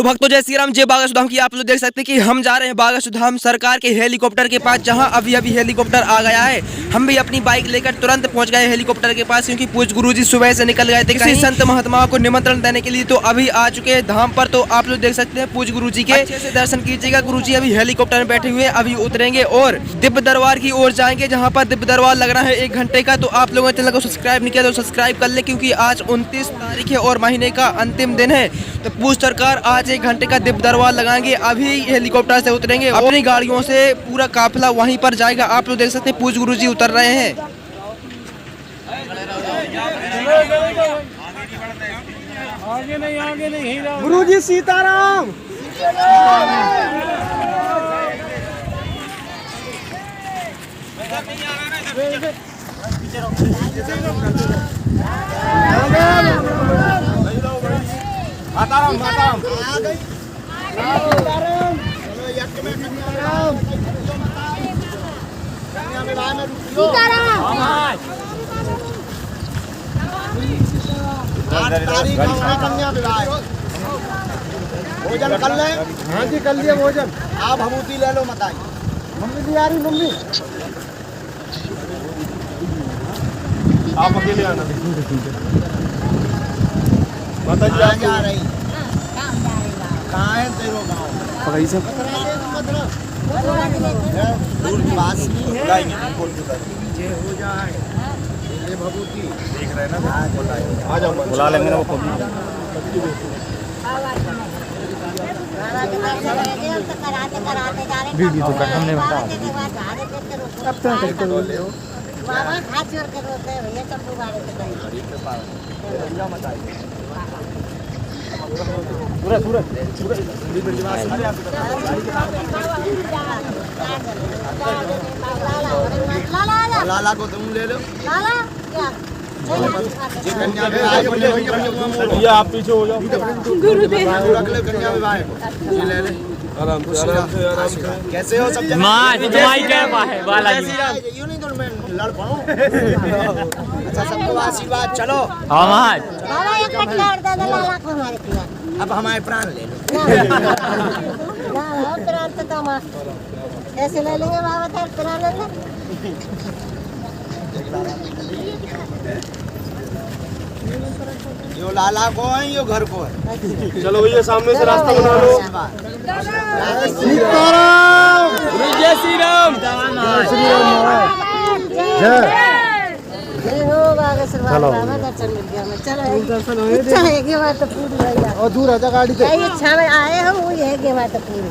तो भक्तों जय श्री राम, जय बागा सुधाम की। आप लोग देख सकते हैं कि हम जा रहे हैं बागा सुधाम सरकार के हेलीकॉप्टर के पास, जहां अभी अभी हेलीकॉप्टर आ गया है। हम भी अपनी बाइक लेकर तुरंत पहुंच गए हेलीकॉप्टर के पास, क्योंकि पूज्य गुरुजी सुबह से निकल गए थे किसी संत महात्मा को निमंत्रण देने के लिए। तो अभी आ चुके हैं धाम पर। तो आप लोग देख सकते हैं पूज्य गुरुजी के अच्छे से दर्शन कीजिएगा। गुरुजी अभी हेलीकॉप्टर में बैठे हुए, अभी उतरेंगे और दिव्य दरबार की ओर जाएंगे, जहाँ पर दिव्य दरबार लग रहा है 1 घंटे का। तो आप लोगों ने चैनल को सब्सक्राइब नहीं किया तो सब्सक्राइब कर ले, क्योंकि आज 29 तारीख है और महीने का अंतिम दिन है। तो पूज्य सरकार आज 1 घंटे का दिव्य दरबार लगाएंगे। अभी हेलीकॉप्टर से उतरेंगे, अपनी गाड़ियों से पूरा काफिला वहीं पर जाएगा। आप लोग देख सकते हैं पूज्य गुरुजी उतर रहे हैं। आगे नहीं गुरुजी सीताराम। माताराम माताराम भोजन कर ले। हाँ जी कर लिया भोजन। आप भभूति ले लो मताई। मम्मी भी आ रही। मम्मी आप अकेले आना। माता जी आप जा रही कहाँ है तेरो गाँव? पकड़ी से दूर पास नहीं हो जाए ये भभूति देख रहे हैं ना। आ जाओ बुला लेंगे ना वो वीडियो तो कर हमने बताया। अब तो करके बोल रहे हो लाला को तुम ले लो। भैया आप पीछे हो जाओ। कन्या विवाह को ले ले आराम से कैसे हो सब यूं नहीं तो मैं लड़ पाऊं। अच्छा सबको आशीर्वाद। चलो अब हमारे प्राण ले लो। ऐसे ले लेंगे बाबा तेरे प्राण ले। यो लाला को है यो घर को है। चलो भैया सामने से रास्ता बना लो। सीताराम। जय श्री राम। जय हो बाबा सरवार बाबा दर्शन मिल गया। मैं चलो दर्शन हो गए। चाहे के बात तो पूरी भैया और दूर आजा गाड़ी से। ये इच्छा में आए हम वो है के बात तो पूरी।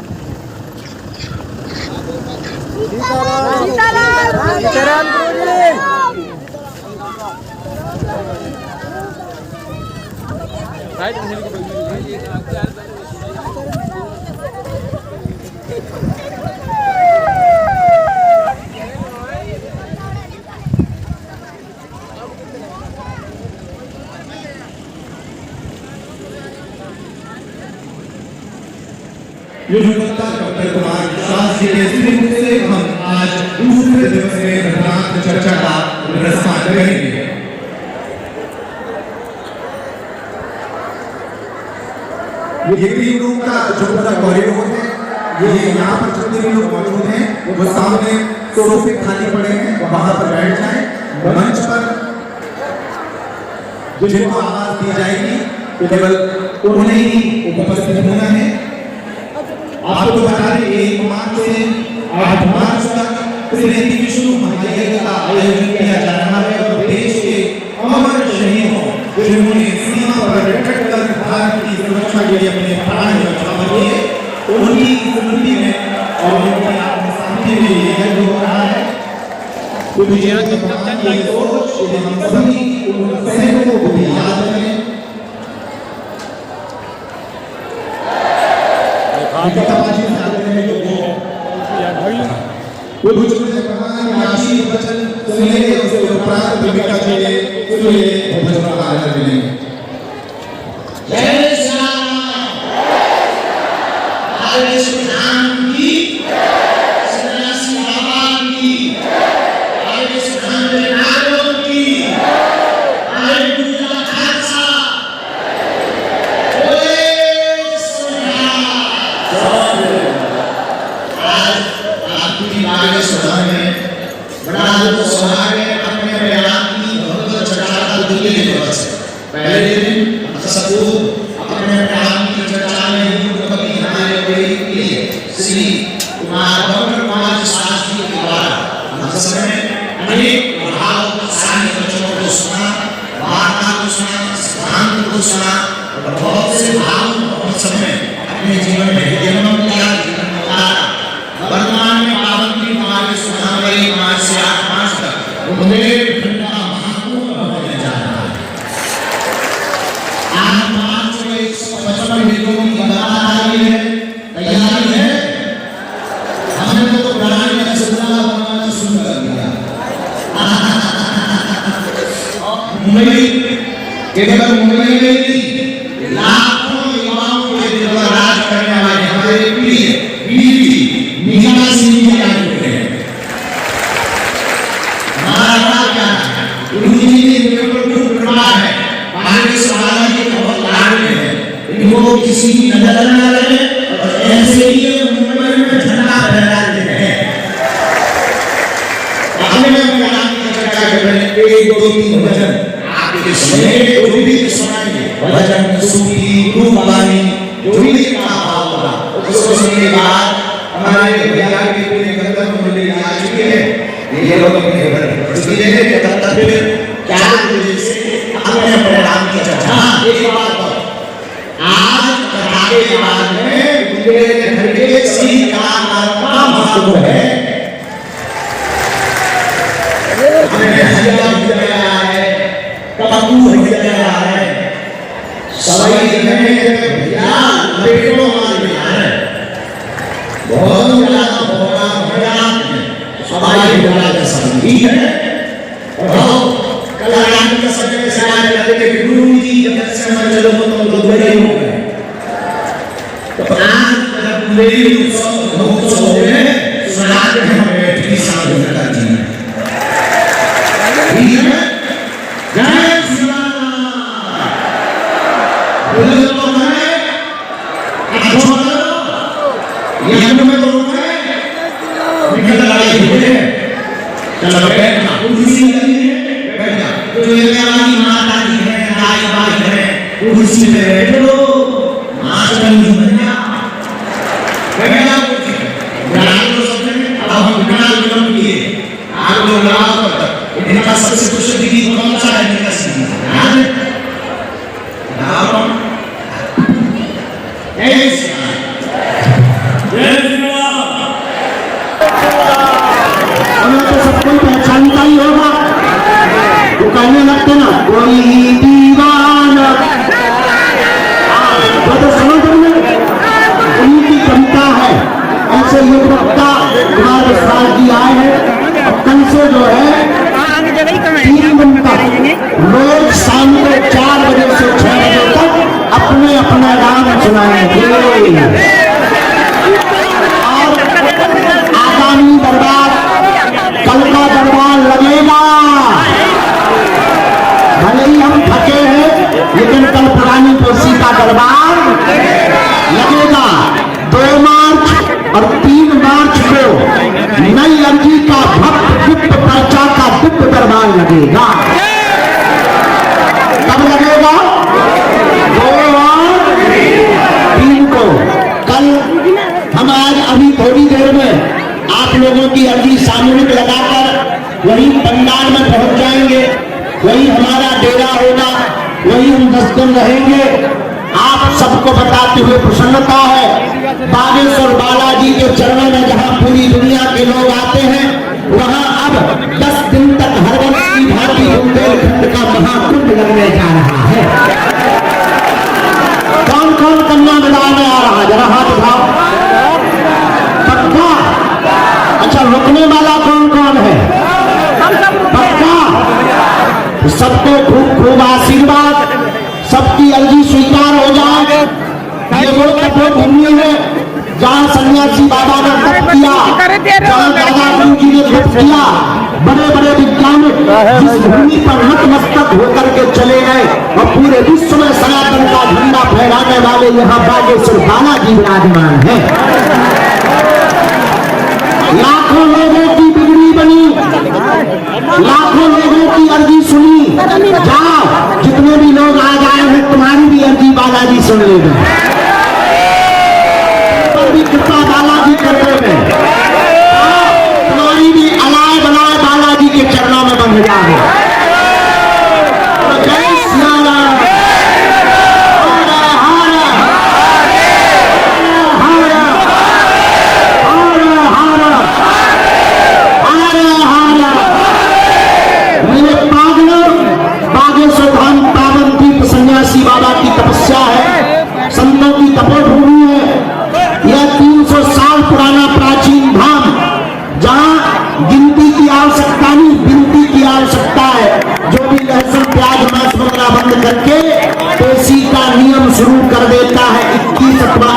सीताराम। सीताराम सीताराम गुरुजी। डॉक्टर कुमार विश्वास जी के स्मृति से हम आज दूसरे दिवस में रघुनाथ चर्चा का प्रस्थान करेंगे। ये 3 रूम का जो पूरा कॉरिडोर है, ये यहाँ पर जितने भी लोग मौजूद हैं वो सामने सोफे खाली पड़े हैं, वहां पर बैठ जाएं। मंच पर जिनको आवाज दी जाएगी केवल उन्हें ही उपस्थित होना है। आपको बता दें एक मार्च से 8 मार्च तक श्रीमती विष्णु महायज्ञ का आयोजन किया जा रहा है और देश के अमर शहीदों जिन्होंने सीमा पर डटकर भारत की सुरक्षा के लिए अपने प्राण न्यौछावर किए, उनकी स्मृति में और उनकी आत्मशांति के लिए यज्ञ हो रहा है। तो ये सोच हम सभी उन सैनिकों को भी याद करें। वो बुजुर्ग भगवान आशीष वचन सुनेंगे, उसके उपरांत भूमिका चाहिए सुनिए भजनों का आनंद लेंगे। जय श्री राम। जय श्री राम की सन्यासी बाबा की जय श्री राम नारों की जय गुरु खालसा। जय श्री राम। जीवन में जन्म लिया, जीवन उतारा। वर्तमान में पाबंदी हमारे सुनावली 5 से 8 मास तक बुंदेलखंड का महाकुंभ होने जा रहा है। 8 मार्च को 155 मेलों की लगातार है, तैयारी है। हमने तो पुराने में रसगुल्ला बनाना शुरू कर दिया। मुंबई, केवल मुंबई में नहीं, लाखों युवाओं के दिल पर राज करने वाले हमारे प्रिय बीवी निशा सिंह जी आए हुए हैं। हमारा क्या है, उन्हीं ने बिल्कुल खूब कृपा है, बाहर से बालाजी के बहुत लाड में है। इनको किसी की नजर न लगे और ऐसे ही ये मुंबई में झंडा फहराते हैं। हमने चर्चा कर रहे हैं, 1 2 3 भजन आपके सुने, जो भी सुनाएंगे भजन, सूफी, रूपवाणी, जो भी का भाव होगा उसको सुनने के बाद हमारे बिहार के पूरे गंधर्व मंडली आ चुके हैं। ये लोग अपने प्रस्तुति देंगे, तब तक फिर 4 बजे से अपने अपने नाम की चर्चा। एक बात आज कथाके के बाद में बुंदेलखंड के सभी कलाकारों का महत्व है। हमने हल्ला बुलाया है, कबू बुलाया है, सवाई में भैया बेटों मार है, बहुत ज्यादा भोगा भैया सवाई बुला का संगी है। और कलाकार के समय से आने लगे कि गुरु जी जब से मन चलो तो बड़े हो गए। तो आज जब मेरी उत्सव हो गए सुनाते हैं हम बैठ की साधना का जी जय श्री राम। बोले तो मैं अच्छो ये में तो मैं निकल आई हुए चलो बैठना कुर्सी लगी है, बैठना। तो ये मेरी माता जी है, राई बाई है, कुर्सी पे बैठो, मास्टर जी बनना बैठना कुर्सी पे। ग्रामीण लोग सोचते हैं अब हम बिना विलंब किए आप लोग लगाओ तक इनका सबसे प्रसिद्ध गीत कौन सा है? इनका सीधी याद है हमें तो सबको पहचानता ही होगा। वो कहने लगते ना कोई दीवाना, वो तो समझ में उन्हीं की कविता है। ऐसे ये वक्ता कुमार विश्वास जी आए हैं। अब कल से जो है 3 दिन तक रोज शाम को 4 बजे से 6 बजे तक अपने अपने गान सुनाएंगे। और आगामी दरबार, कल का दरबार लगेगा। भले ही हम थके हैं लेकिन कल पुरानी कुर्सी का दरबार लगेगा। 2 मार्च और 3 मार्च को नई अर्जी का भक्त गुप्त पर्चा का दिव्य दरबार लगेगा। कब लगेगा? 2 और 3 को। कल हम आज अभी थोड़ी देर में आप लोगों की अर्जी सामूहिक लगाकर वही पंडाल में पहुंच जाएंगे। वही हमारा डेरा होगा, वही हम 10 दिन रहेंगे। आप सबको बताते हुए प्रसन्नता है बागेश्वर बालाजी के चरणों में जहां पूरी दुनिया के लोग आते हैं, वहां अब 10 दिन तक हर वर्ष की भांति बुंदेलखंड का महाकुंभ लगने जा रहा है। कौन कौन कन्या मैदान में आ रहा है? जरा हाथ उठाओ। पक्का? अच्छा, रुकने वाला कौन कौन है? पक्का? सबको खूब खूब आशीर्वाद, सबकी अर्जी स्वीकार हो जाए। ये वो तपोभूमि है जहाँ सन्यासी बाबा ने तप किया, जहाँ दादा गुरु जी ने तप किया। बड़े बड़े वैज्ञानिक जिस भूमि पर नतमस्तक होकर के चले गए और पूरे विश्व में सनातन का झंडा फहराने वाले यहाँ बागेश्वर बालाजी विराजमान है। लाखों लोगों की बिगड़ी बनी, लाखों लोगों की अर्जी सुनी। जाओ, जितने भी लोग आ जाए हैं तुम्हारी भी अर्जी बालाजी सुन लेगा। पर भी कृपा बालाजी कर देंगे, तुम्हारी भी अलाय बलाय बालाजी के चरणों में बंध जाए। जय श्री राम।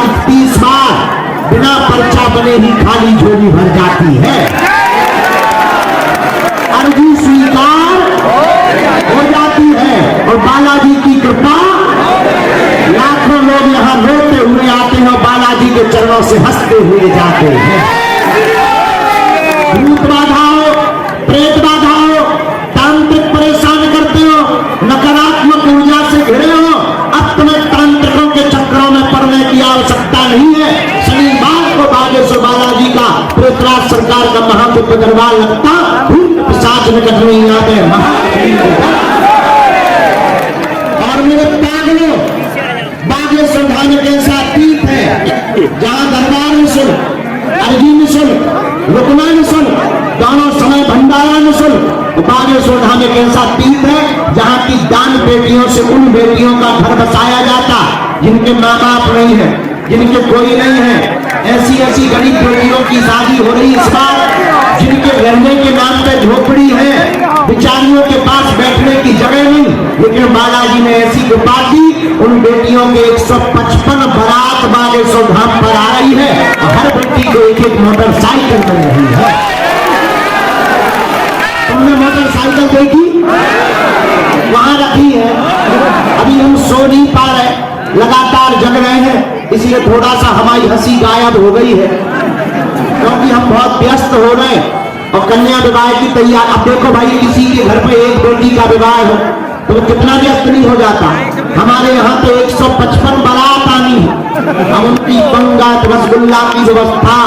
31 बार बिना पर्चा बने ही खाली झोली भर जाती है। अर्जी स्वीकार हो जाती है और बालाजी की कृपा, लाखों लोग यहाँ रोते हुए आते हैं और बालाजी के चरणों से हंसते हुए जाते हैं। भूत बाधाओं, प्रेत बाधाओं, तांत्रिक परेशान करते हो, नकारात्मक ऊर्जा से घिरे हो, अब तुम्हें तांत्रिकों के चक्रों में पड़ने की आवश्यकता नहीं है। शनिवार को बागेश्वर बालाजी का पृथ्वीराज सरकार का महाकुंभ दरबार लगता, भूत पिशाच निकट नहीं आते। और मेरे पागलों, बागेश्वर धाम के साथ तीर्थ है जहां दरबार में सुन, अर्जी में सुन, रुकना में सुन, दोनों समय भंडारा में सुन। बागेश्वर धाम एक ऐसा तीर्थ है जहाँ की दान बेटियों से उन बेटियों का घर बसाया जाता जिनके माँ बाप नहीं है, जिनके कोई नहीं है। ऐसी ऐसी गरीब बेटियों की शादी हो रही इस बार, जिनके रहने के नाम पे झोपड़ी है, बिचारियों के पास बैठने की जगह नहीं, लेकिन बालाजी ने ऐसी कृपा की, उन बेटियों के 155 बारात बागेश्वर धाम पर आ रही है और हर बेटी को एक एक मोटरसाइकिल मिल रही है। तुमने मोटरसाइकिल देखी? वहां रखी है। अभी हम सो नहीं पा रहे, लगातार जग रहे हैं, इसलिए थोड़ा सा हमारी हंसी गायब हो गई है, क्योंकि हम बहुत व्यस्त हो रहे हैं और कन्या विवाह की तैयार। अब देखो भाई, किसी के घर पे एक बेटी का विवाह हो तो कितना व्यस्त नहीं हो जाता। हमारे यहाँ तो 155 बारात आनी है। हम उनकी पंगत, रसगुल्ला की व्यवस्था,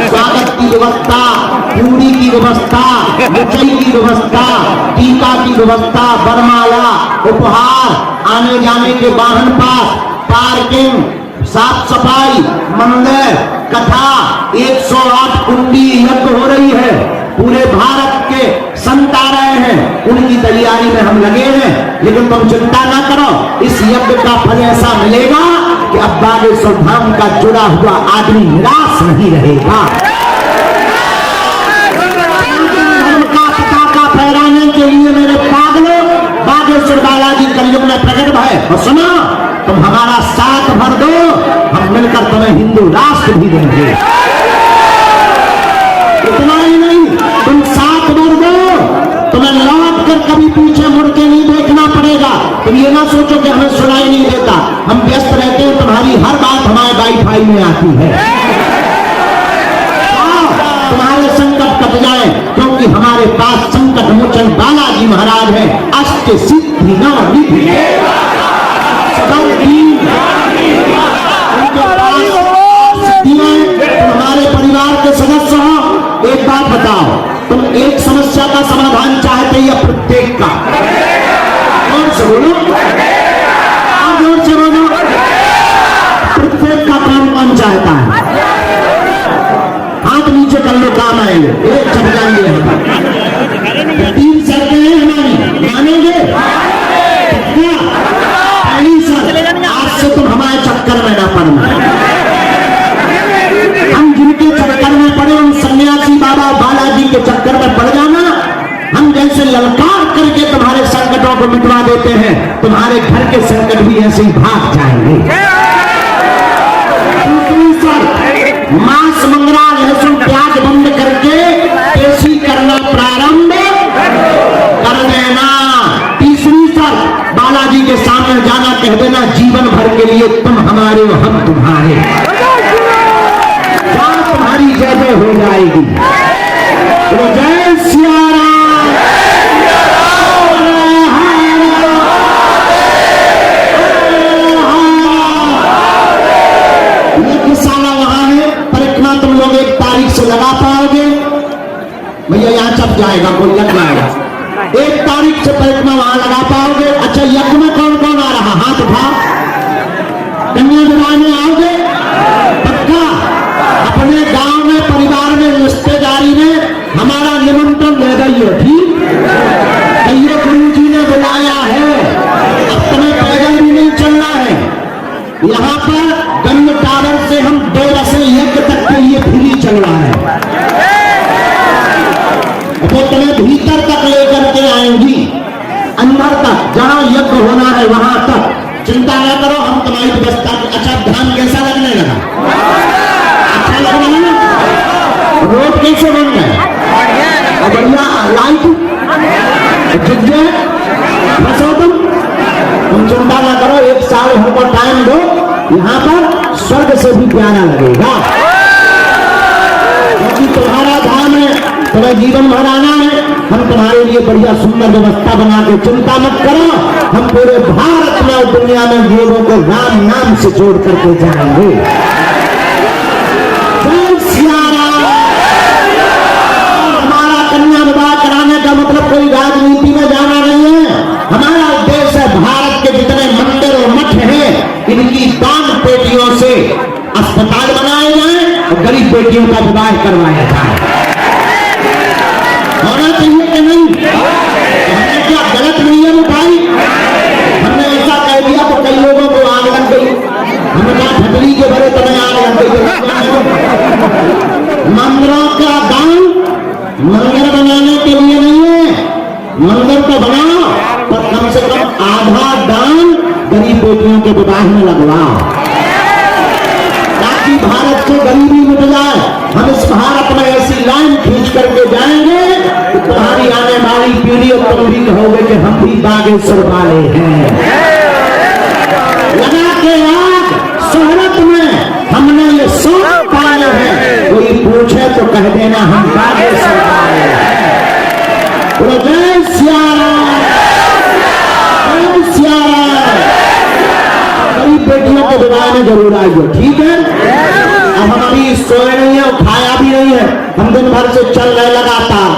स्वागत की व्यवस्था, पूरी की व्यवस्था, मिठाई की व्यवस्था, टीका की व्यवस्था, बरमाला, उपहार, आने जाने के वाहन पास, पार्किंग, साफ सफाई, मंदिर, कथा, 108 कुंडी यज्ञ हो रही है। पूरे भारत के संत आ रहे हैं, उनकी तैयारी में हम लगे हैं। लेकिन तुम चिंता ना करो, इस यज्ञ का फल ऐसा मिलेगा कि अब बागेश्वर धाम का जुड़ा हुआ आदमी निराश नहीं रहेगा। धर्म का पताका फहराने के लिए मेरे पागलों, बागेश्वर बालाजी कलयुग में प्रकट भय और सुनो, तुम हमारा साथ भर दो, हम मिलकर तुम्हें हिंदू राष्ट्र भी देंगे। इतना ही नहीं, तुम साथ भर दो, तुम्हें लौट कर कभी पीछे मुड़ के नहीं देखना पड़ेगा। तुम ये ना सोचो कि हमें सुनाई नहीं देता, हम व्यस्त रहते हैं, तुम्हारी हर बात हमारे वाईफाई में आती है। तुम्हारे संकट कट जाए, क्योंकि हमारे पास संकट मोचन बालाजी महाराज है। अष्ट सिद्धि नव निधि हमारे परिवार के सदस्य हो। एक बात बताओ, तुम एक समस्या का समाधान चाहते या प्रत्येक का? जोर से बोलो, जोर से बोलो। प्रत्येक का काम कौन चाहता है? हाथ नीचे कर लो, काम आएंगे। एक छप जाएंगे, 3 शर्तें हैं हमारी, मानेंगे? पहली शर्त, आज से तुम हमारे चक्कर में ना पड़ना। हम जिनके चक्कर में पड़े, उन सन्यासी बाबा बालाजी के चक्कर में पड़ जाना। हम जैसे ललकार करके तुम्हारे संकटों को मिटवा देते हैं, तुम्हारे घर के संकट भी ऐसे ही भाग जाएंगे। दूसरी शर्त, मांस, मंगरा, लहसुन, प्याज बंद करके पेशी करना प्रारंभ कर देना। तीसरी शर्त, बालाजी के सामने जाना, कह देना जीवन भर के लिए तुम हमारे हो, हम तुम्हारे। तुम्हारी जय जय हो जाएगी। तो जय सिया राम। यज्ञशाला वहां है, परिक्रमा तुम लोग 1 तारीख से लगा पाओगे। भैया यहाँ चप जाएगा, कोई लग जाएगा। 1 तारीख से परिक्रमा वहां लगा पाओगे। अच्छा, यज्ञ में कौन कौन आ रहा? हाथ उठाओ। कन्या विवाह में आओगे? पक्का? अपने गांव में, परिवार में, रिश्तेदारी में हमारा निमंत्रण दे रही है, ठीक? कहिए गुरु जी ने बुलाया है, अब तुम्हें पैदल भी नहीं चलना है। यहाँ पर गंज टावर से हम 2 रसें यज्ञ तक के लिए फ्री चल रहा है, तो तुम्हें भीतर तक लेकर के आएंगी, अंदर तक, जहाँ यज्ञ होना है वहां तक। चिंता न करो, हम तुम्हारी व्यवस्था। अच्छा, ध्यान कैसा लगा? रोड कैसे बन गए? और बढ़िया लाइट फंसो तुम चिंता ना करो, 1 साल हमको टाइम दो, यहाँ पर स्वर्ग से भी प्यारा लगेगा, क्योंकि तुम्हारा धाम है, तुम्हें जीवन भर आना है। हम तुम्हारे लिए बढ़िया सुंदर व्यवस्था बना के, चिंता मत करो, हम पूरे भारत में और दुनिया में लोगों को राम नाम से जोड़ करके जाएंगे। जय सिया राम। हमारा कन्या विवाह कराने का मतलब कोई राजनीति में जाना नहीं है। हमारा उद्देश्य है भारत के जितने मंदिर और मठ हैं, इनकी दान पेटियों से अस्पताल बनाए जाए और गरीब बेटियों का विवाह करवाया जाए। होना चाहिए कि नहीं? हमने क्या गलत नियम उठाई? हमने ऐसा कह दिया तो कई लोगों को आग लग गई। हमने कहा खतरी के भरे तुम्हें आग लग गई। मंदिरों का दान मंदिर बनाने के लिए नहीं है, मंदिर तो बनाओ पर कम से कम आधा दान गरीब बेटियों के विवाह में लगवाओ, ताकि भारत से गरीबी मिट जाए। हम इस भारत में ऐसी लाइन खींच करके जाएंगे कि तुम्हारी आने वाली पीढ़ी और तुम भी कहोगे कि हम भी बागेश्वर वाले हैं। लगा के आग शोहरत में हमने ये सब पाए हैं, कोई पूछे तो कह देना हम बागेश्वर वाले हैं। जय सिया राम, जय सिया राम। गरीब बेटियों के विवाह में जरूर आइए, ठीक है? अब हम अभी सोए नहीं है, खाया भी नहीं है, हम दिन भर से चल रहे लगातार।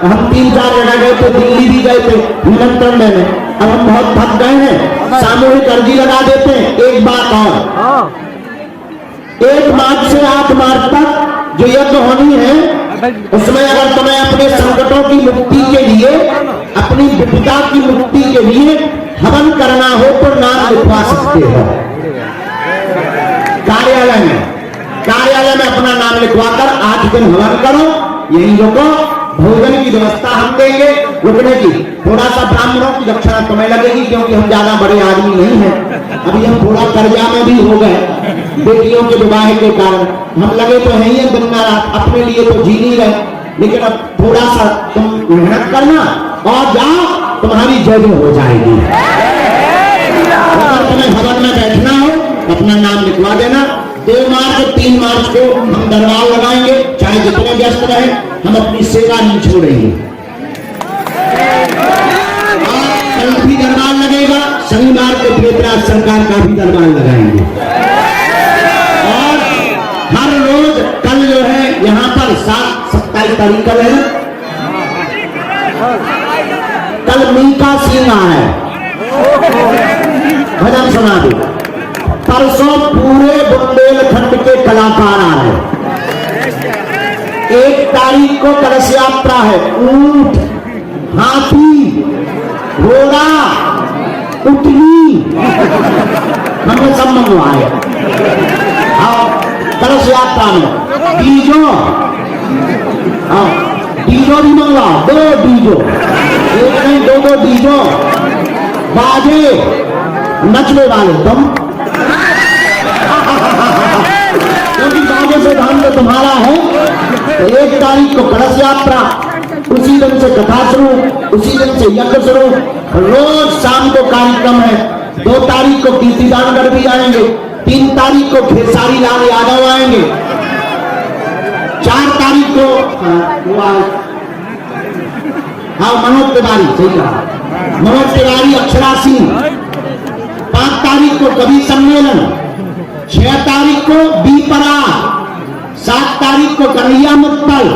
हम 3-4 जगह गए थे, दिल्ली भी गए थे निमंत्रण लेने। अब हम बहुत थक गए हैं, सामूहिक अर्जी लगा देते हैं। एक बात और, 1 मार्च से 8 मार्च तक जो यज्ञ होनी है, उसमें अगर तुम्हें अपने संकटों की मुक्ति के लिए, अपनी विपदा की मुक्ति के लिए हवन करना हो तो नाम लिखवा सकते हो। कार्यालय में अपना नाम लिखवाकर 8 दिन हवन करो, यही रुको। भोजन की व्यवस्था हम देंगे, रुकने की थोड़ा सा ब्राह्मणों की दक्षिणा तुम्हें लगेगी, क्योंकि हम ज्यादा बड़े आदमी नहीं हैं। अभी हम थोड़ा कर्जा में भी हो गए बेटियों के विवाह के कारण। हम लगे तो है ही दिन रात, अपने लिए तो जी नहीं रहे, लेकिन अब थोड़ा सा तुम मेहनत करना और जाओ, तुम्हारी जय हो जाएगी। अगर तुम्हें हवन में बैठना हो अपना नाम लिखवा देना। 2 मार्च और 3 मार्च को हम दरबार लगाएंगे, चाहे जितने व्यस्त रहे, हम अपनी सेवा नहीं छोड़ेंगे। कल भी दरबार लगेगा, शनिवार को प्रेतराज सरकार का भी दरबार लगाएंगे। और हर रोज कल जो है यहाँ पर 27 तारीख कल है ना, कल मीका सिंह है, भजन सुना दो। परसों पूरे बुंदेलखंड के कलाकार आ रहे। 1 तारीख को कलश यात्रा है, ऊंट, हाथी, घोड़ा, उटनी, हमने सब मंगवाए। कलश यात्रा में डीजो, डीजो भी मंगवाओ, 2 डीजो, 1 नहीं 2 डीजो, बाजे, नचने वाले तुम, क्योंकि बाजे से धाम तो तुम्हारा है। तो 1 तारीख को कलश यात्रा, उसी दिन से कथा शुरू, उसी दिन से यज्ञ शुरू, रोज शाम को कार्यक्रम है। 2 तारीख को कीर्तिदानगढ़ भी आएंगे, 3 तारीख को खेसारी लाल यादव आएंगे, 4 तारीख को मनोज तिवारी, सही कहा, मनोज तिवारी, अक्षरा सिंह, 5 तारीख को कवि सम्मेलन, 6 तारीख को बीपरा, 7 तारीख को कन्हैया मुक्तल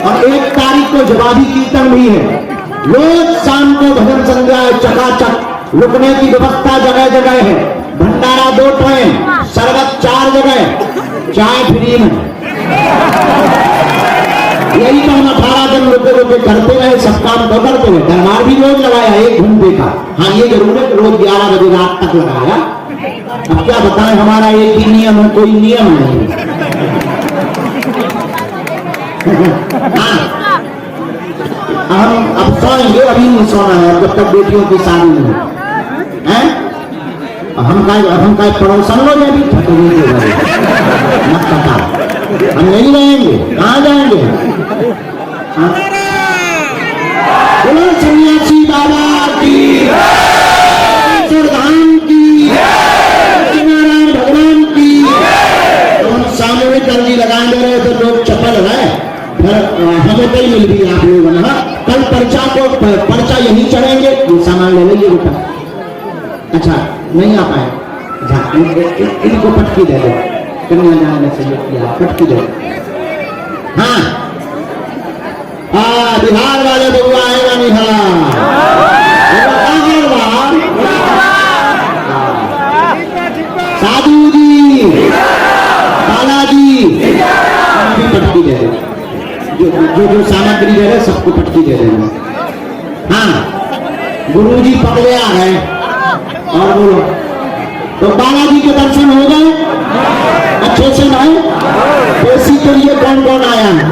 और 1 तारीख को जवाबी कीर्तन भी है। रोज शाम को भजन संध्या चकाचक, रुकने की व्यवस्था जगह जगह है, भंडारा 2 टाइम, शरबत 4 जगह, चाय फ्री में। यही तो हम 18 दिन रुके रुके करते रहे, सब काम तो करते हुए। दरबार भी रोज लगाया 1 घंटे का, हाँ ये जरूर है रोज 11 बजे रात तक लगाया। अब क्या बताएं, हमारा एक ही नियम है, कोई नियम नहीं। हाँ, हम अब सोएंगे, अभी नहीं सोना है जब तक बेटियों की शादी नहीं है। हम का पड़ोसन लोग अभी मत हम नहीं रहेंगे, कहाँ जाएंगे? हाँ? बोलो सन्यासी बाबा की, धाम की, नारायण भगवान की। तो हम सामूहिक अर्जी लगाए दे रहे तो लोग चपल है, फिर हमें कहीं मिल भी आप लोगों ने। कल पर्चा यहीं चढ़ेंगे, ये सामान ले लीजिए बेटा। अच्छा नहीं आ पाए, इनको पटकी दे दो, कन्या जाने से किया पटकी दो। हाँ बिहार वाले बउआ आएगा निहार, साधु जी, बालाजी, अभी पटकी दे दो, जो सामग्री दे रहे सबको पटकी दे देना। हाँ गुरु जी पकड़े आ गए और बोलो तो बालाजी के दर्शन हो गए अच्छे से भाई। पेशी के लिए कौन कौन आया है?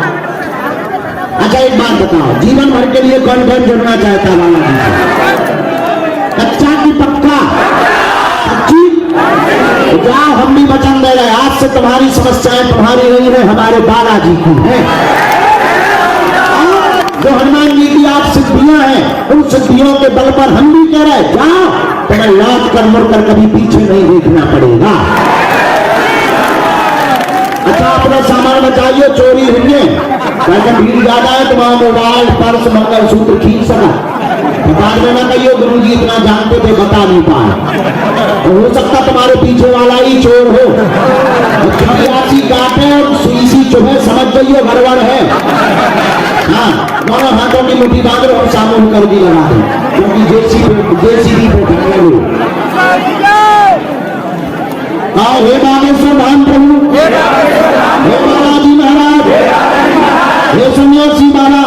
अच्छा एक बात बताओ, जीवन भर के लिए कौन कौन जुड़ना चाहता है बालाजी से? कच्चा की पक्का? सच्ची? तो जाओ, हम भी वचन दे रहे, आज से तुम्हारी समस्याएं तुम्हारी नहीं है, हमारे बालाजी की है। जो हनुमान जी की आप सिद्धियां हैं, उन सिद्धियों के बल पर हम भी कह रहे जाओ, तुम्हें लौट कर मुड़कर कभी पीछे नहीं देखना पड़ेगा। अच्छा अपना सामान बचाइए, चोरी होंगे, अगर भीड़ ज्यादा है तो वहां मोबाइल पर्स मंगलसूत्र खींच सका, बाद में ना कहिए गुरु जी इतना जानते थे बता नहीं पाए। हो सकता तुम्हारे पीछे वाला ही चोर हो, चिड़ियासी काटे और सुई सी चुभे, समझ जाइए गड़बड़ है। हाँ दोनों हाथों की मुट्ठी बांध और सामूहिक कर दी लगा दो, क्योंकि जेसीबी पे उठाए लोग। हे बागेश्वर धाम प्रभु, हे बालाजी महाराज, हे सन्यासी बाबा,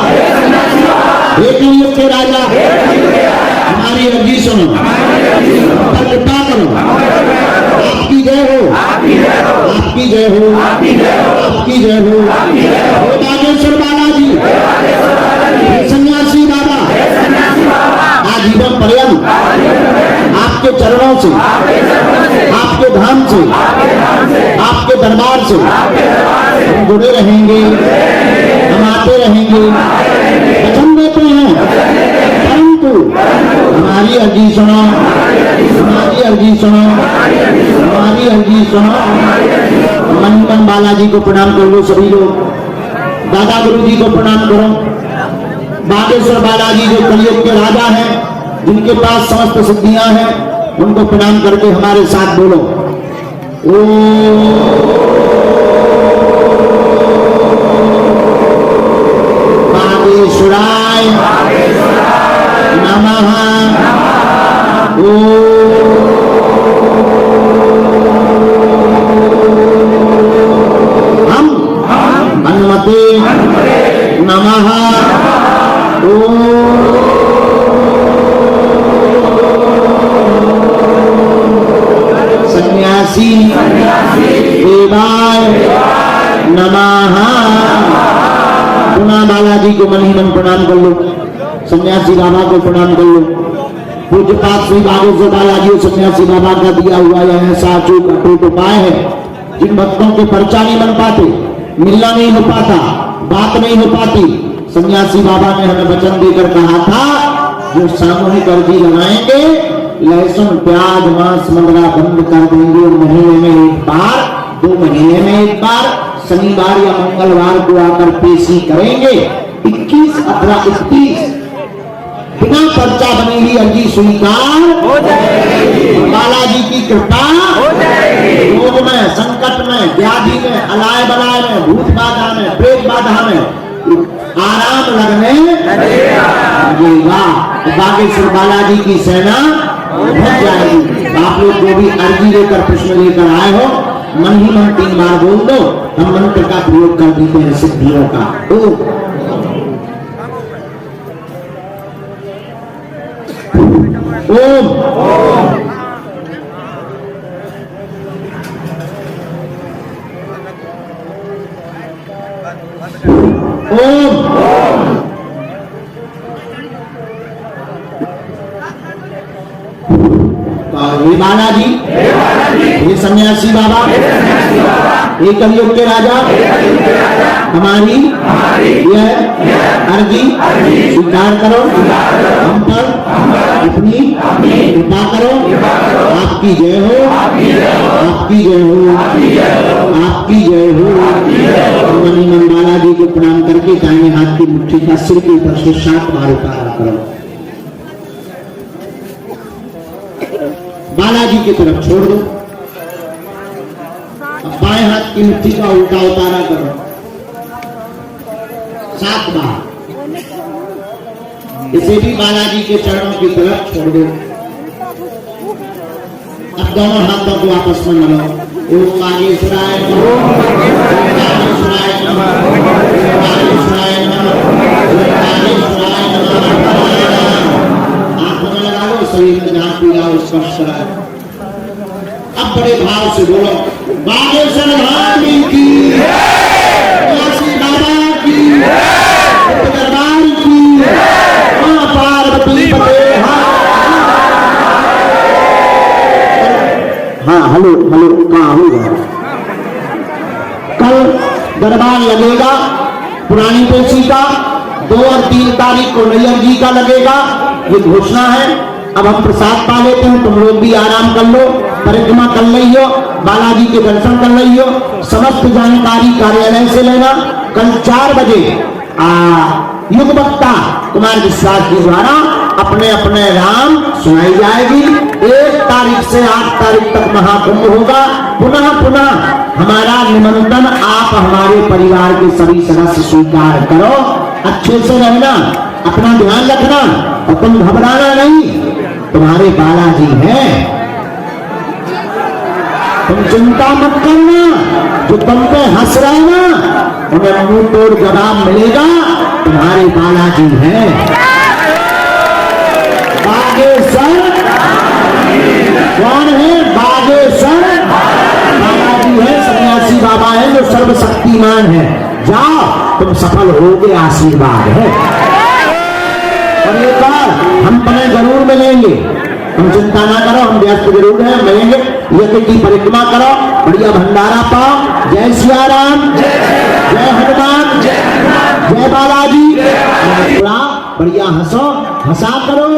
हे कलियुग के राजा, हमारी अर्जी सुनो, कृपा करो, आपकी जय हो, आपकी जय हो, आपकी जय हो। हे बागेश्वर बालाजी, हे सन्यासी बाबा, आजीवन पर्यंत आपके चरणों से, आपके धाम से, आपके दरबार से हम जुड़े रहेंगे, हम आते रहेंगे, वचन देते हैं। परंतु हमारी अर्जी सुनो, हमारी अर्जी सुनो, हमारी अर्जी सुनो। मन बालाजी को प्रणाम कर लो सभी लोग, दादा गुरु जी को प्रणाम करो। बागेश्वर बालाजी जो कलियुग के राजा हैं, जिनके पास समस्त सिद्धियां हैं, उनको प्रणाम करके हमारे साथ बोलो बागेश्वराय नमः। हम हनुमते नमः। सन्यासी देवाय नमः। पुनः बालाजी को मन ही मन प्रणाम कर लो, सन्यासी बाबा को प्रणाम कर लो। पूज्य पाठ श्री बागेश्वर बालाजी और सन्यासी बाबा का दिया हुआ यह ऐसा अचूक अटूट उपाय है, जिन भक्तों के पर्चा नहीं बन पाते, मिलना नहीं हो पाता, बात नहीं हो पाती, सन्यासी बाबा ने हमें वचन देकर कहा था जो सामूहिक अर्जी लगाएंगे, लहसुन प्याज मांस मंगरा बंद कर देंगे, महीने में एक बार, 2 महीने में एक बार, शनिवार या मंगलवार को आकर पेशी करेंगे। 21, 18, 31 बिना पर्चा बनी हुई अर्जी स्वीकार हो जाएगी। बालाजी की कृपा हो जाएगी। रोग में, संकट में, व्याधि में, अलाय बलाय में, भूत बाधा में, प्रेत बाधा में आराम लगने लगेगा। बागेश्वर बालाजी की सेना बढ़ जाएगी। आप लोग जो भी अर्जी लेकर प्रश्न लेकर आए हो, मन ही मन 3 बार बोल दो, हम मंत्र का प्रयोग कर देते हैं सिद्धियों का। ओम ओम हे बालाजी, हे सन्यासी बाबा, हे कलयुग के राजा, हमारी यह अर्जी स्वीकार करो, हम पर अपनी कृपा करो। आपकी जय हो, आपकी जय हो, आपकी जय हो। मनी मन बालाजी को प्रणाम करके दाहिने हाथ की मुट्ठी का सिर के ऊपर से 7 बार उतारा करो। बालाजी की तरफ छोड़ दो। अब बाएं हाथ की मुट्ठी का उल्टा उतारा करो 7 बार। इसे भी बालाजी के चरणों की तरफ छोड़ दो। अब दोनों हाथों को आपस में मिलाओ। ओम नागेश्वराय नमः, ओम नागेश्वराय नमः, ओम नागेश्वराय नमः, ओम नागेश्वराय नमः। आंखों में लगा लो, शरीर में जहां पीड़ा हो स्पर्श करा। अब बड़े भाव से बोलो, बागेश्वर धाम की, काशी बाबा की, दरबार की, मां पार्वती पते। हाँ, हेलो हेलो, कहाँ होगा? कल दरबार लगेगा पुरानी पेशी का, 2 और 3 तारीख को नैयर जी का लगेगा। ये घोषणा है। अब हम प्रसाद पा लेते हैं, तुम लोग भी आराम कर लो, परिक्रमा कर रही हो, बालाजी के दर्शन कर रही हो। समस्त जानकारी कार्यालय से लेना। कल 4 बजे युग वक्ता कुमार विश्वास जी द्वारा अपने अपने राम सुनाई जाएगी। 1 तारीख से 8 तारीख तक महाकुंभ होगा। पुनः पुनः हमारा निमंत्रण आप हमारे परिवार के सभी सदस्य स्वीकार करो। अच्छे से रहना, अपना ध्यान रखना और तुम घबराना नहीं। तुम्हारे बालाजी हैं, तुम चिंता मत करना। जो तुम पे हंस रहे ना, उन्हें मुंह तोड़ जवाब मिलेगा। तुम्हारे बालाजी हैं। बागेश्वर कौन है? बागेश्वर बालाजी है, सन्यासी बाबा है जो सर्वशक्तिमान है। जाओ, तुम सफल होगे, आशीर्वाद है। और ये बार हम तुम्हें जरूर मिलेंगे, तुम चिंता ना करो, हम व्यस्त जरूर हैं, मिलेंगे। यज्ञ की परिक्रमा करो, बढ़िया भंडारा पाओ। जय सिया राम, जय हनुमान, जय बालाजी। थोड़ा बढ़िया हंसो, हंसा करो,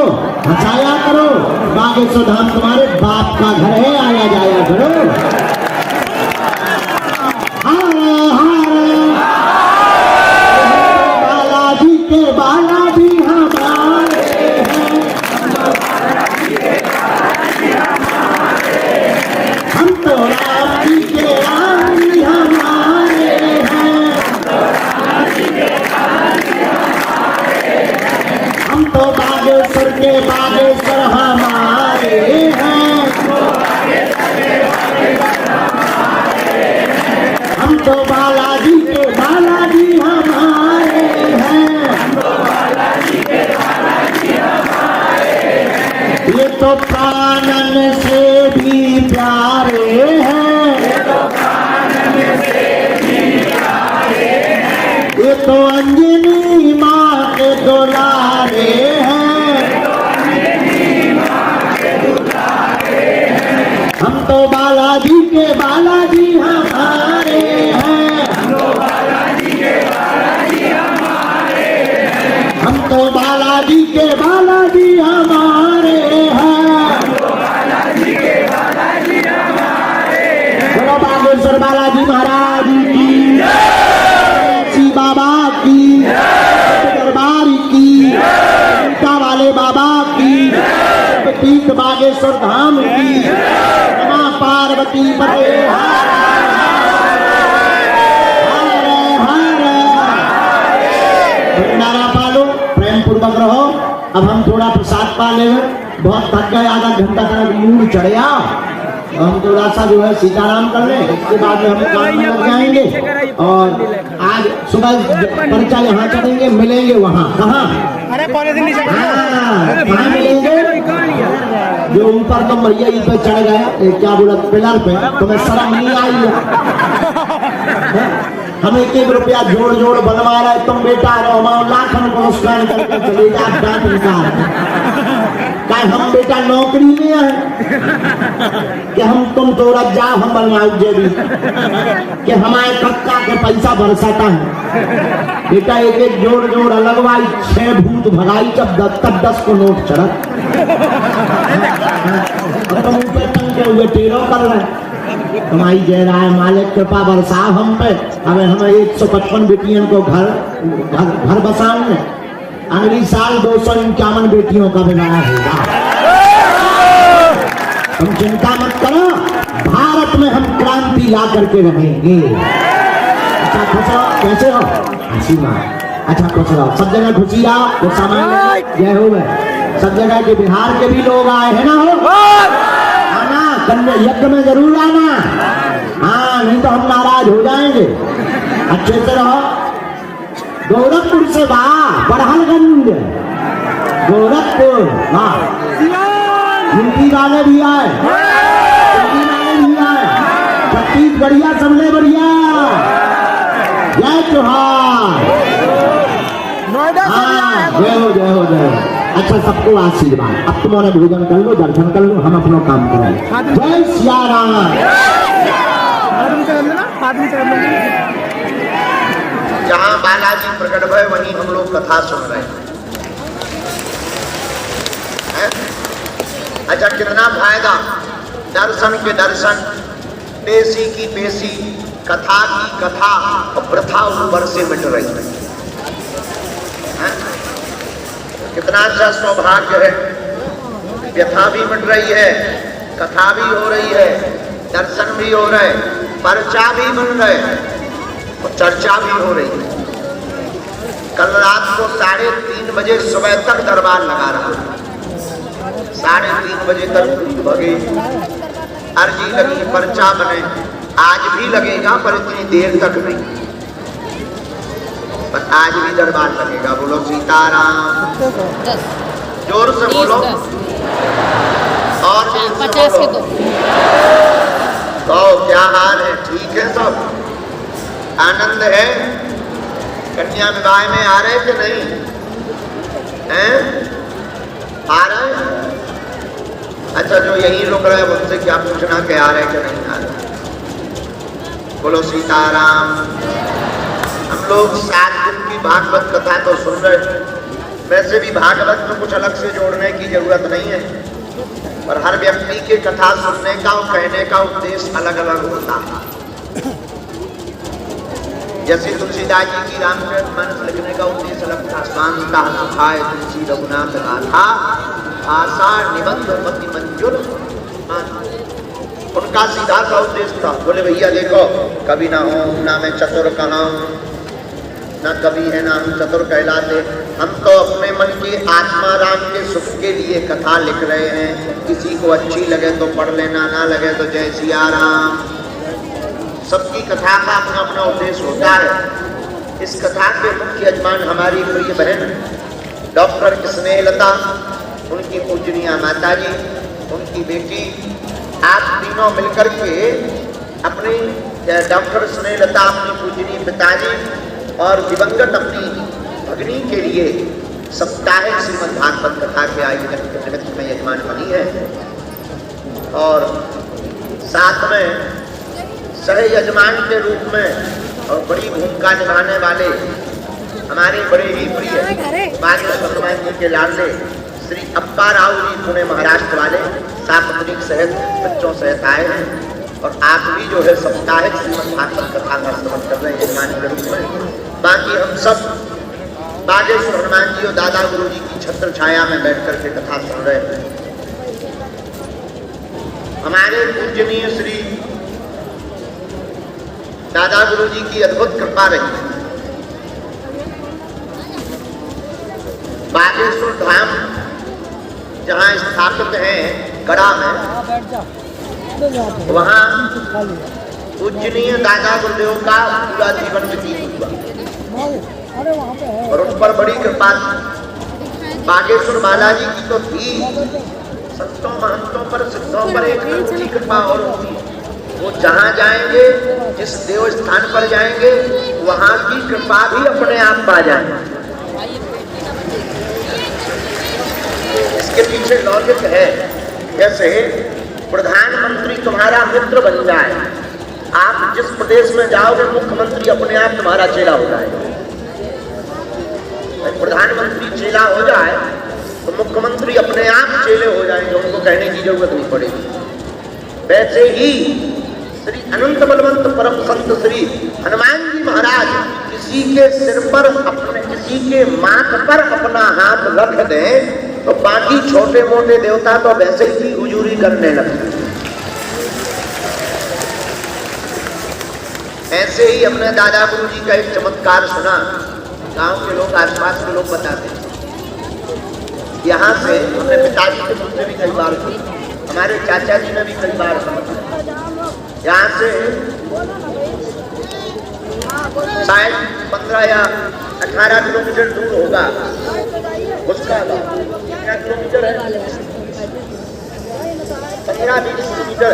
हंसाया करो। बागेश्वर धाम तुम्हारे बाप का घर है, आया जाया करो। बालाजी के बालाजी हमारे हैं, हम तो राम जी के राम जी हमारे हैं, हम तो बागेश्वर के बागेश्वर हमारे हैं, हम तो बालाजी के बालाजी हमारे हैं, ये तो प्राणन से भी प्यारे हैं, ये तो अंजनी माँ के दुलारे हैं, हम तो बालाजी के बालाजी हमारे हैं, हम तो बालाजी के बालाजी हमारे हैं। बोलो बागेश्वर बालाजी महाराज की, श्री बाबा की, दरबार की, सीता वाले बाबा की, तीर्थ बागेश्वर धाम की, मां पार्वती पते। भंडारा पालो, प्रेम पूर्वक रहो। अब हम थोड़ा प्रसाद पा ले, बहुत थक गए, आधा घंटा तक मूड चढ़ आओ। हम थोड़ा सा जो है सीताराम कर लें, इसके बाद में हम काम में लग जाएंगे। और आज सुबह पर्चा यहाँ चढ़ेंगे, मिलेंगे वहाँ। कहाँ? कहाँ मिलेंगे? जो ऊपर तुम भैया इस पे चढ़ गया, क्या बोला, पिलर पे, तुम्हें शर्म नहीं आई है? हम 1-1 रुपया जोड़ जोड़ बनवा रहे, तुम बेटा रहो, लाखों को नुकसान करके चले जा, डांट निकाल। क्या हम बेटा नौकरी में है कि हम तुम दौड़त जाओ हम बनवाओ जेबी कि हमारे कक्का के पैसा बरसाता है बेटा एक एक जोड़ जोड़ अलग भाई 6 भूत भगाई तब 10 को नोट चढ़त तुम ऊपर तंग के हुए टेरो कर रहे तुम्हारी जय रहा है मालिक कृपा बरसाव हम पे हमें हमें 155 बेटियों को घर बसाऊंगे अगली साल 251 बेटियों का विवाह होगा तुम चिंता मत करो भारत में हम क्रांति ला करके रहेंगे अच्छा खुश रहो कैसे हो हंसी मार अच्छा खुश रहो सब जगह खुशी आओ तो सामान जय हो गए सब जगह के बिहार के भी लोग आए हैं ना हो आना कन्या यज्ञ में जरूर आना हाँ नहीं तो हम नाराज हो जाएंगे अच्छे से रहो गोरखपुर से बड़हलगंज गोरखपुर यूपी वाले भी आए छत्तीसगढ़िया सबले बढ़िया जय जोहार जय हो जय हो जय हो अच्छा सबको आशीर्वाद अब तुम्हारा भोजन कर लो दर्शन कर लो हम अपना काम करें जय सिया राम जहां बालाजी प्रकट भय वहीं हम लोग कथा सुन रहे हैं। अच्छा कितना फायदा दर्शन के दर्शन पेशी की पेशी कथा की कथा और प्रथा ऊपर से मिट रही है। कितना अच्छा सौभाग्य है व्यथा भी मिट रही है कथा भी हो रही है दर्शन भी हो रहे पर्चा भी मिल रहे और चर्चा भी हो रही है। कल रात को 3:30 बजे सुबह तक दरबार लगा रहा 3:30 बजे तक भगे अर्जी लगी पर्चा बने आज भी लगेगा पर इतनी देर तक नहीं पर आज भी दरबार लगेगा बोलो सीताराम जोर से बोलो और 50 के तो क्या हाल है ठीक है सब आनंद है कन्या विवाह में आ रहे कि नहीं हैं आ रहे अच्छा जो यहीं रुक रहे हैं उनसे क्या पूछना कि आ रहे कि नहीं आ रहे बोलो सीताराम हम लोग 7 दिन की भागवत कथा तो सुन रहे वैसे भी भागवत में कुछ अलग से जोड़ने की जरूरत नहीं है पर हर व्यक्ति के कथा सुनने का और कहने का उद्देश्य अलग अलग होता है जैसे तुलसीदास जी की रामचरितमानस लिखने का उद्देश्य अलग था शांता सुखाय तुलसी रघुनाथ गाथा आशा निबंध मति मंजुल उनका सीधा सा उद्देश्य था बोले भैया देखो कभी ना हो ना मैं चतुर कहा ना कभी है ना हम चतुर कहलाते हम तो अपने मन की आत्मा राम के सुख के लिए कथा लिख रहे हैं किसी को अच्छी लगे तो पढ़ लेना ना लगे तो जय सिया राम सबकी कथा का अपना अपना उद्देश्य होता है इस कथा के मुख्य यजमान हमारी प्रिय बहन डॉक्टर स्नेहलता उनकी पूजनीय माता जी उनकी बेटी आप तीनों मिलकर के अपनी डॉक्टर स्नेहलता अपनी पूजनीय पिताजी और दिवंगत अपनी भगनी के लिए साप्ताहिक श्रीमद् भागवत कथा के आयोजन के निमित्त में यजमान बनी है और साथ में सह यजमान के रूप में और बड़ी भूमिका निभाने वाले हमारे बड़े ही प्रिय बागेश्वर हनुमान जी के लाडले श्री अप्पा राव जी पुणे महाराष्ट्र वाले सापत्निक सहित बच्चों सहित आए हैं और आप भी जो है साप्ताहिक श्रीमद् भागवत कथा का श्रवण कर रहे हैं यजमान के रूप में बाकी हम सब बागेश्वर हनुमान जी और दादा गुरु जी की छत्र छाया में बैठ करके कथा सुन रहे हैं हमारे पूजनीय श्री दादा गुरु जी की अद्भुत कृपा रही बागेश्वर धाम जहाँ स्थापित है गड़ा में वहाँ पूजनीय दादा गुरुदेव का पूरा जीवन व्यतीत हुआ और उन पर बड़ी कृपा बागेश्वर बालाजी की तो थी संतों महंतों पर सिद्धों पर एक अनूठी कृपा और होती वो जहाँ जाएंगे जिस देव स्थान पर जाएंगे वहाँ की कृपा भी अपने आप पा जाएंगे इसके पीछे लॉजिक है, जैसे प्रधानमंत्री तुम्हारा मित्र बन जाए, आप जिस प्रदेश में जाओगे मुख्यमंत्री अपने आप तुम्हारा चेला हो जाएगा। प्रधानमंत्री चेला हो जाए तो मुख्यमंत्री अपने आप चेले हो जाएंगे, उनको कहने की जरूरत नहीं पड़ेगी। वैसे ही श्री अनंत बलवंत परम संत श्री हनुमान जी महाराज किसी के सिर पर अपने, किसी के माथ पर अपना हाथ रख दें तो बाकी छोटे मोटे देवता तो वैसे ही हुजूरी करने लगते। ऐसे ही अपने दादा गुरु जी का एक चमत्कार सुना, गांव के लोग, आसपास के लोग बताते हैं। यहाँ से अपने पिताजी के मुझसे भी कई बार, हमारे चाचा जी ने भी कई बार यहाँ से शायद 15 या 18 किलोमीटर दूर होगा उसका, क्या किलोमीटर है, 15-20 किलोमीटर।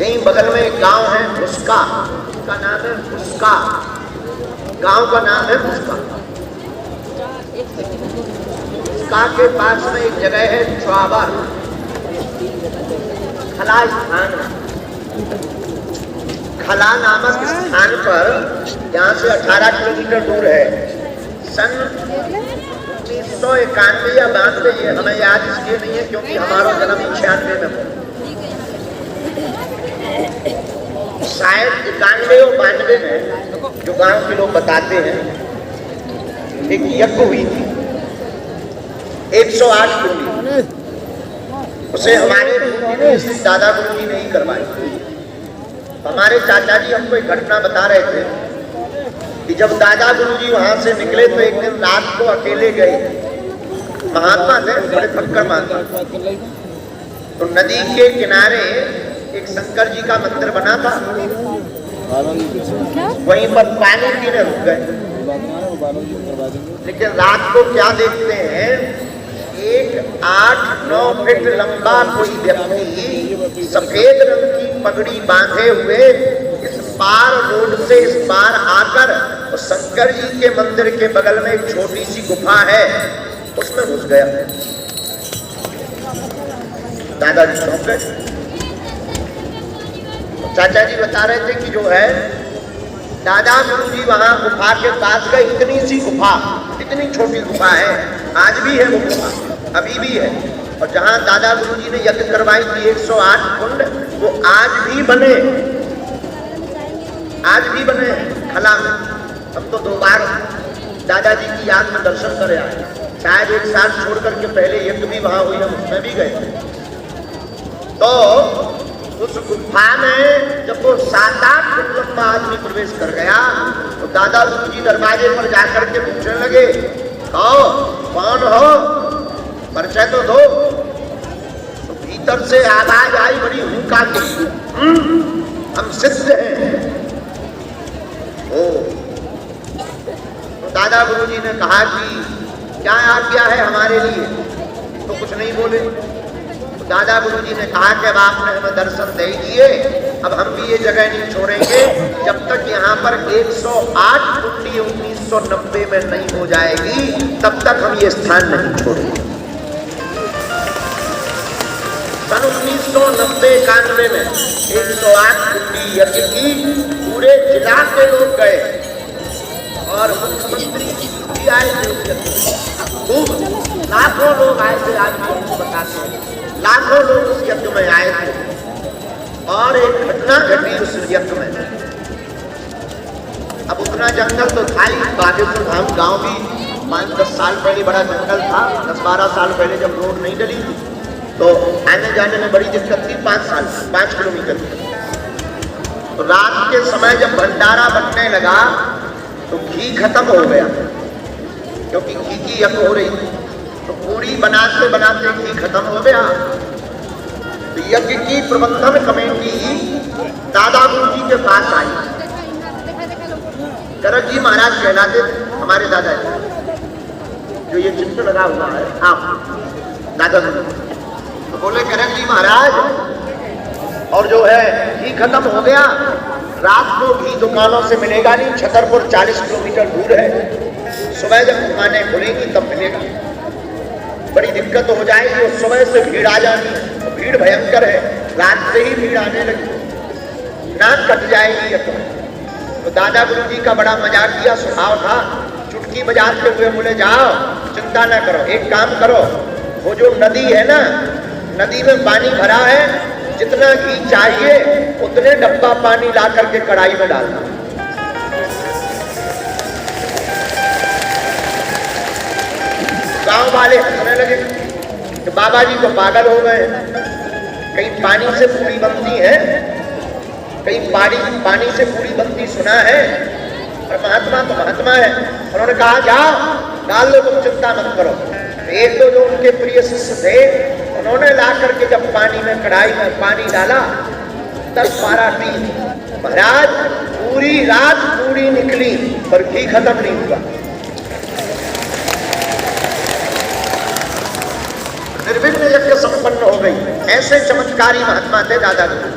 यहीं बगल में एक गांव है उसका नाम है उसका, गांव का नाम है उसका। उसका के पास में एक जगह है चौबर, खला स्थान, खला नामक स्थान पर, यहाँ से 18 किलोमीटर दूर है। सन 1991 या 92, हमें याद इसलिए नहीं है क्योंकि हमारा जन्म 96 में हुआ, शायद 91 और 92 में, जो गांव के लोग बताते हैं, एक यज्ञ हुई थी 108 कुंडी, उसे हमारे दादा गुरु जी ने ही करवाई। हमारे चाचा जी हमको एक घटना बता रहे थे कि जब दादा गुरु जी वहां से निकले तो एक दिन रात को अकेले गए, महात्मा थे, बड़े फक्कर महात्मा, तो नदी के किनारे एक शंकर जी का मंदिर बना था, वहीं पर पानी पीने रुक गए। लेकिन रात को क्या देखते हैं, एक 8-9 फीट लंबा कोई व्यक्ति सफेद रंग की पगड़ी बांधे हुए इस पार रोड से इस पार आकर और शंकर जी के मंदिर के बगल में एक छोटी सी गुफा है उसमें घुस गया। दादाजी चौंक गए। चाचा जी बता रहे थे कि जो है दादा गुरु जी वहां गुफा के पास गए, इतनी सी गुफा, इतनी छोटी गुफा है, आज भी है वो गुफा, अभी भी है। और जहां दादा गुरु जी ने यज्ञ करवाई थी 108 कुंड, वो आज भी बने, आज भी बने खला में। हम तो 2 बार दादाजी की याद में दर्शन करे आए, शायद 1 साल छोड़ करके पहले यज्ञ भी वहां हुई, हम उसमें भी गए। तो उस गुफा में जब वो 7-8 फुट लंबा आदमी प्रवेश कर गया तो दादा गुरु जी दरवाजे पर जाकर के पूछने लगे, कौन हो, परिचय तो दो। तो भीतर से आवाज आई बड़ी हुंका की, हम सिद्ध हैं। तो दादा गुरु जी ने कहा कि क्या आज्ञा है हमारे लिए, तो कुछ नहीं बोले। दादा गुरु जी ने कहा कि अब आपने हमें दर्शन दे दिए, अब हम भी ये जगह नहीं छोड़ेंगे जब तक यहाँ पर 108 कुंडी 1990 में नहीं हो जाएगी, तब तक हम ये स्थान नहीं छोड़ेंगे। सन 1990-91 में 108 कुंडी यज्ञ की पूरे जिला के लोग गए और मुख्यमंत्री भी आए थे, खूब लाखों लोग आए थे। आज भी हमको बताते हैं लाखों लोग उस यज्ञ में आए थे और एक घटना घटी उस यज्ञ में। अब उतना जंगल तो था ही, बागेश्वर धाम गांव भी 5-10 साल पहले बड़ा जंगल था, 10-12 साल पहले जब रोड नहीं डली थी तो आने जाने में बड़ी दिक्कत थी। 5 किलोमीटर। तो रात के समय जब भंडारा बनने लगा तो घी खत्म हो गया, क्योंकि घी की यज्ञ हो रही थी, तो पूरी बनाते बनाते घी खत्म हो गया। तो यज्ञ की प्रबंधन कमेटी दादा गुरु जी के पास आई। करक जी महाराज कहलाते हमारे दादा जी, जो ये चित्र लगा हुआ है आप दादा गुरु। तो बोले करक जी महाराज, और जो है घी खत्म हो गया, रात को घी दुकानों से मिलेगा नहीं, छतरपुर 40 किलोमीटर दूर है, सुबह जब दुकानें खुलेंगी तब मिलेगा। बड़ी दिक्कत हो जाएगी और सुबह से भीड़ आ जानी है, भीड़ भयंकर है, रात से ही भीड़ आने लगी, नाक कट जाएगी। तो दादा गुरु जी का बड़ा मजाकिया स्वभाव था, चुटकी बजाते हुए बोले जाओ चिंता ना करो, एक काम करो, वो जो नदी है ना, नदी में पानी भरा है, जितना घी चाहिए उतने डब्बा पानी ला करके कढ़ाई में डालना। गांव वाले हंसने लगे कि बाबा जी तो पागल हो गए, कहीं पानी से पूरी बनती है, कहीं पानी से पूरी बनती सुना है, और महात्मा तो महात्मा है। उन्होंने कहा जाओ डाल लो, तुम चिंता मत करो। एक दो जो उनके प्रिय शिष्य थे, उन्होंने ला करके जब पानी में कढ़ाई में पानी डाला, 10-12 टीम, महाराज पूरी रात पूरी निकली पर घी खत्म नहीं हुआ। निर्विघ्न यज्ञ संपन्न हो गई। ऐसे चमत्कारी महात्मा थे दादा गुरु।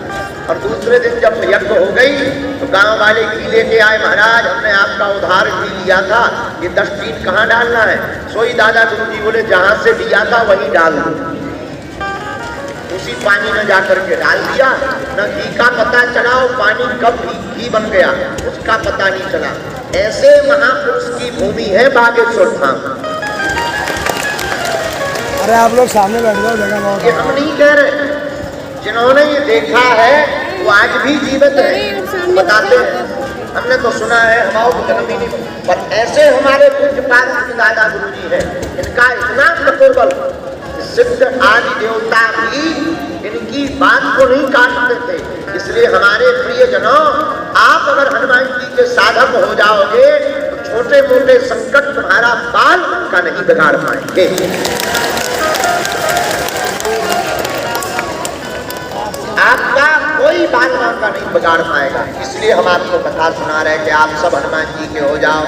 और दूसरे दिन जब यज्ञ हो गई तो गांव वाले घी लेके आए, महाराज हमने आपका उधार घी लिया था, ये 10 टीन कहाँ डालना है? सोई दादा गुरु जी बोले जहां से लिया था वहीं डाल दो। उसी पानी में जाकर के डाल दिया, न घी का पता चला और पानी कब घी बन गया उसका पता नहीं चला। ऐसे महापुरुष की भूमि है बागेश्वर धाम। अरे आप लोग सामने बैठ जाओ, जगह बहुत ये हम नहीं कह रहे, जिन्होंने ये देखा है वो आज भी जीवित है, बताते हैं। हमने तो सुना है, हमारे जन्म ही नहीं, पर ऐसे हमारे पूज्यपाद दादा गुरु जी हैं, इनका इतना तपोबल, सिद्ध आदि देवता भी इनकी बात को नहीं काटते थे। इसलिए हमारे प्रियजनों, आप अगर हनुमान जी के साधक हो जाओगे तो छोटे मोटे संकट तुम्हारा बाल का नहीं बिगाड़ पाएंगे। आपका कोई बात का नहीं बिगाड़ पाएगा। इसलिए हम आपको कथा सुना रहे कि आप सब हनुमान जी के हो जाओ।